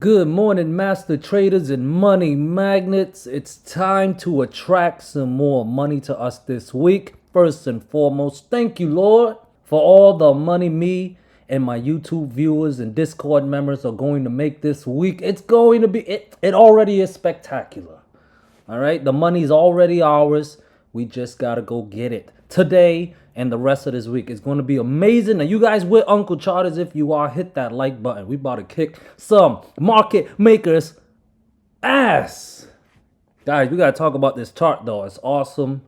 Good morning, master traders and money magnets. It's time to attract some more money to us this week. First and foremost, thank you, Lord, for all the money me and my YouTube viewers and Discord members are going to make this week. It's going to be, it already is spectacular. All right, the money's already ours. We just got to go get it today and the rest of this week. It's going to be amazing. Now, you guys with Uncle Charters, if you are, hit that like button. We about to kick some market makers' ass. Guys, we got to talk about this chart, though. It's awesome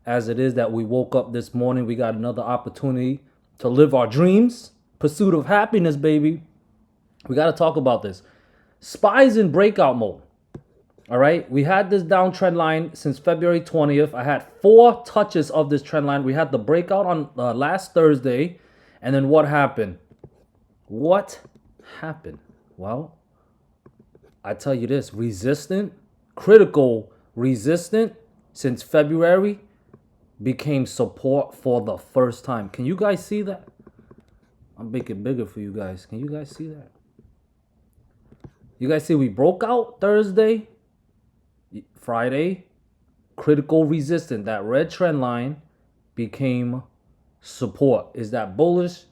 as it is that we woke up this morning. We got another opportunity to live our dreams. Pursuit of happiness, baby. We got to talk about this. SPY's in breakout mode. All right, we had this downtrend line since February 20th. I had 4 touches of this trend line. We had the breakout on last Thursday. And then what happened? What happened? Well, I tell you this, critical resistant since February became support for the first time. Can you guys see that? I'm making it bigger for you guys. Can you guys see that? You guys see we broke out Thursday? Friday, critical resistance, that red trend line became support. Is that bullish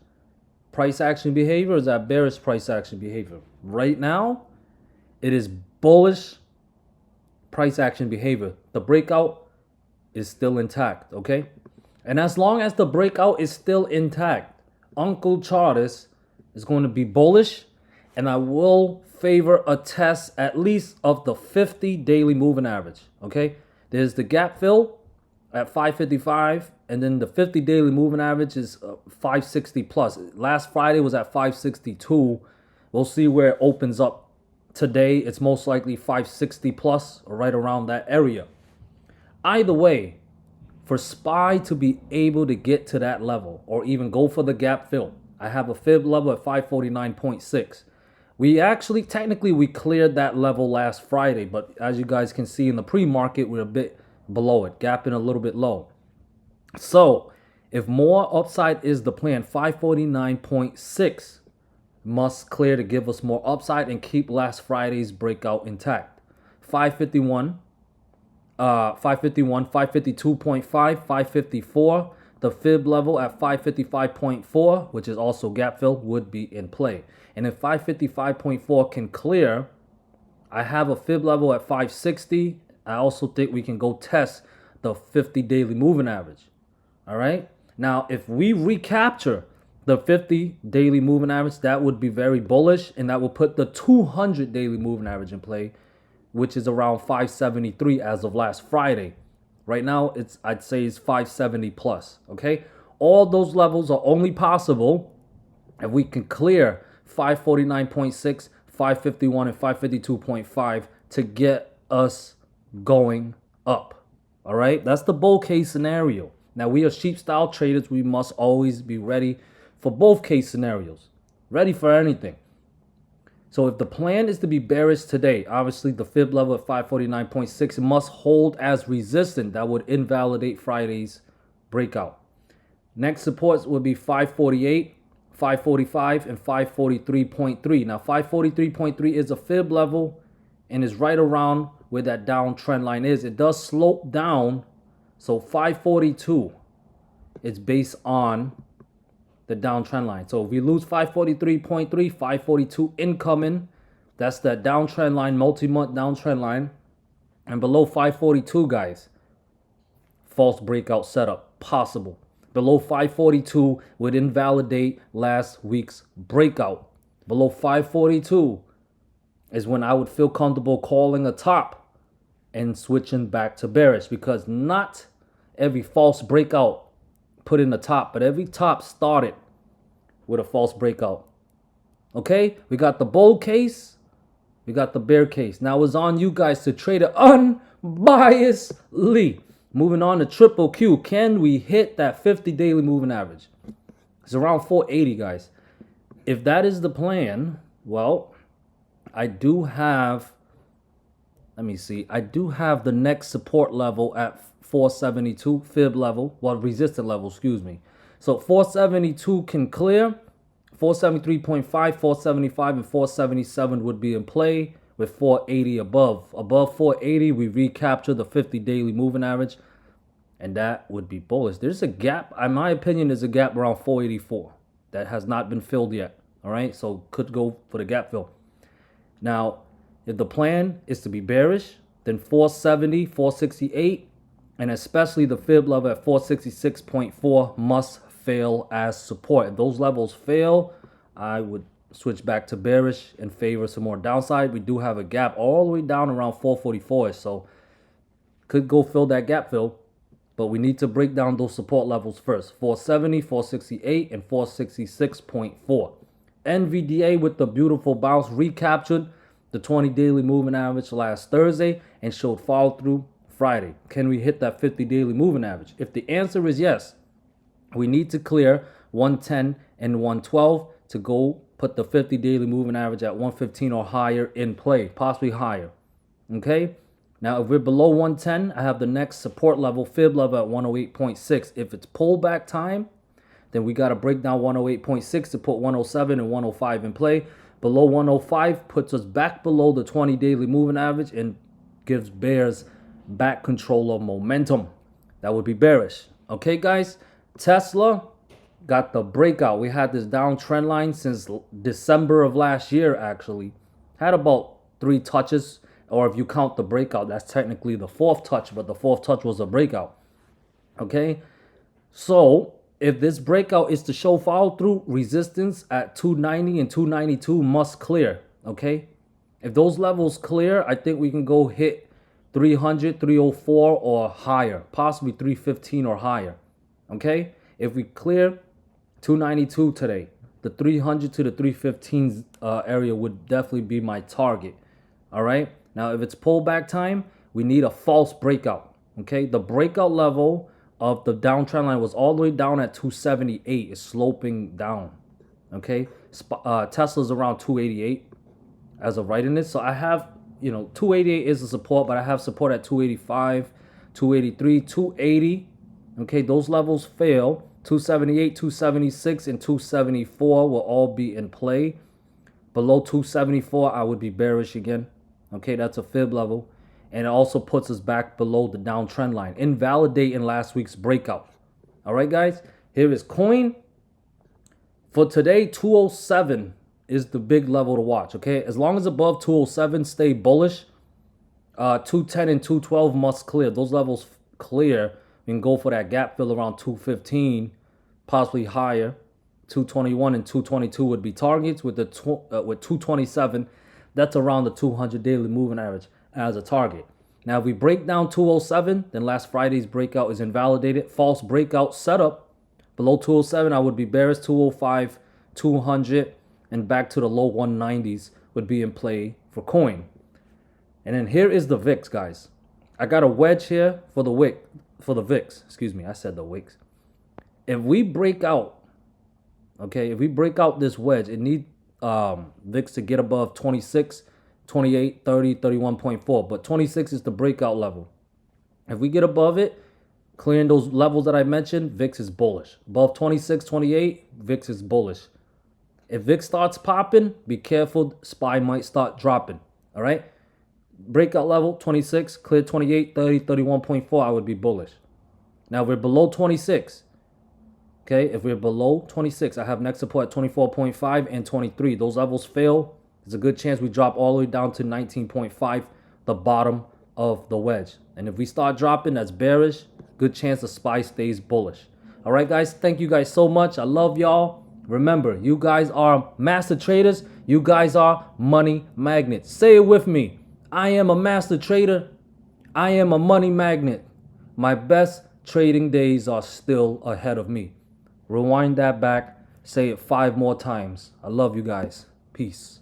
price action behavior or is that bearish price action behavior? Right now, it is bullish price action behavior. The breakout is still intact, okay? And as long as the breakout is still intact, Uncle Charters is going to be bullish, and I will favor a test at least of the 50 daily moving average. Okay, there's the gap fill at 555, and then the 50 daily moving average is 560 plus. Last Friday was at 562. We'll see where it opens up today. It's most likely 560 plus or right around that area. Either way, for SPY to be able to get to that level or even go for the gap fill, I have a fib level at 549.6. We actually, technically, we cleared that level last Friday, but as you guys can see in the pre-market, we're a bit below it, gapping a little bit low. So, if more upside is the plan, 549.6 must clear to give us more upside and keep last Friday's breakout intact. 551, 552.5, 554. The fib level at 555.4, which is also gap fill, would be in play. And if 555.4 can clear, I have a fib level at 560. I also think we can go test the 50 daily moving average. All right. Now, if we recapture the 50 daily moving average, that would be very bullish, and that will put the 200 daily moving average in play, which is around 573 as of last Friday. Right now, I'd say it's 570 plus, okay? All those levels are only possible if we can clear 549.6, 551, and 552.5 to get us going up, all right? That's the bull case scenario. Now, we are sheep style traders. We must always be ready for both case scenarios, ready for anything. So if the plan is to be bearish today, obviously the fib level at 549.6 must hold as resistance. That would invalidate Friday's breakout. Next supports would be 548, 545, and 543.3. Now 543.3 is a fib level and is right around where that downtrend line is. It does slope down. So 542 is based on the downtrend line. So if we lose 543.3, 542 incoming, that's that downtrend line, multi-month downtrend line. And below 542, guys, false breakout setup possible. Below 542 would invalidate last week's breakout. Below 542 is when I would feel comfortable calling a top and switching back to bearish, because not every false breakout put in the top, but every top started with a false breakout. Okay, we got the bull case, we got the bear case. Now it's on you guys to trade it unbiasedly. Moving on to triple Q, can we hit that 50 daily moving average? It's around 480, guys. If that is the plan, well, I do have, let me see, I do have the next support level at 472, fib level, well, resistance level, excuse me. So 472 can clear, 473.5, 475, and 477 would be in play with 480 above. Above 480, we recapture the 50 daily moving average, and that would be bullish. There's a gap, in my opinion, there's a gap around 484 that has not been filled yet. All right, so could go for the gap fill. Now, if the plan is to be bearish, then 470, 468, and especially the fib level at 466.4 must fail as support. If those levels fail, I would switch back to bearish and favor some more downside. We do have a gap all the way down around 444, so could go fill that gap fill, but we need to break down those support levels first. 470, 468, and 466.4. NVDA with the beautiful bounce recaptured the 20 daily moving average last Thursday and showed follow through Friday. Can we hit that 50 daily moving average? If the answer is yes, we need to clear 110 and 112 to go put the 50 daily moving average at 115 or higher in play, possibly higher. Okay? Now, if we're below 110, I have the next support level, fib level at 108.6. If it's pullback time, then we got to break down 108.6 to put 107 and 105 in play. Below 105 puts us back below the 20 daily moving average and gives bears back control of momentum. That would be bearish. Okay, guys? Tesla got the breakout. We had this downtrend line since December of last year, actually. Had about 3 touches, or if you count the breakout, that's technically the 4th touch, but the 4th touch was a breakout. Okay? So, if this breakout is to show follow through, resistance at 290 and 292 must clear. Okay? If those levels clear, I think we can go hit 300, 304 or higher, possibly 315 or higher. Okay? If we clear 292 today, the 300 to the 315 area would definitely be my target. All right? Now, if it's pullback time, we need a false breakout. Okay? The breakout level of the downtrend line was all the way down at 278. It's sloping down. Okay? Tesla's around 288 as of writing this. So I have, 288 is the support, but I have support at 285, 283, 280. Okay, those levels fail. 278, 276, and 274 will all be in play. Below 274, I would be bearish again. Okay, that's a fib level. And it also puts us back below the downtrend line, invalidating last week's breakout. All right, guys, here is coin. For today, 207 is the big level to watch. Okay, as long as above 207, stay bullish. 210 and 212 must clear. Those levels clear. We can go for that gap fill around 215, possibly higher. 221 and 222 would be targets. With 227, that's around the 200 daily moving average as a target. Now, if we break down 207, then last Friday's breakout is invalidated. False breakout setup. Below 207, I would be bearish. 205, 200, and back to the low 190s would be in play for coin. And then here is the VIX, guys. I got a wedge here for the VIX. Excuse me, I said the WIX. If we break out, okay, if we break out this wedge, it needs VIX to get above 26, 28, 30, 31.4. But 26 is the breakout level. If we get above it, clearing those levels that I mentioned, VIX is bullish. Above 26, 28, VIX is bullish. If VIX starts popping, be careful. SPY might start dropping. All right? Breakout level, 26, clear 28, 30, 31.4, I would be bullish. Now, we're below 26. Okay, if we're below 26, I have next support at 24.5 and 23. Those levels fail. There's a good chance we drop all the way down to 19.5, the bottom of the wedge. And if we start dropping, that's bearish. Good chance the SPY stays bullish. All right, guys, thank you guys so much. I love y'all. Remember, you guys are master traders. You guys are money magnets. Say it with me. I am a master trader. I am a money magnet. My best trading days are still ahead of me. Rewind that back. Say it 5 more times. I love you guys. Peace.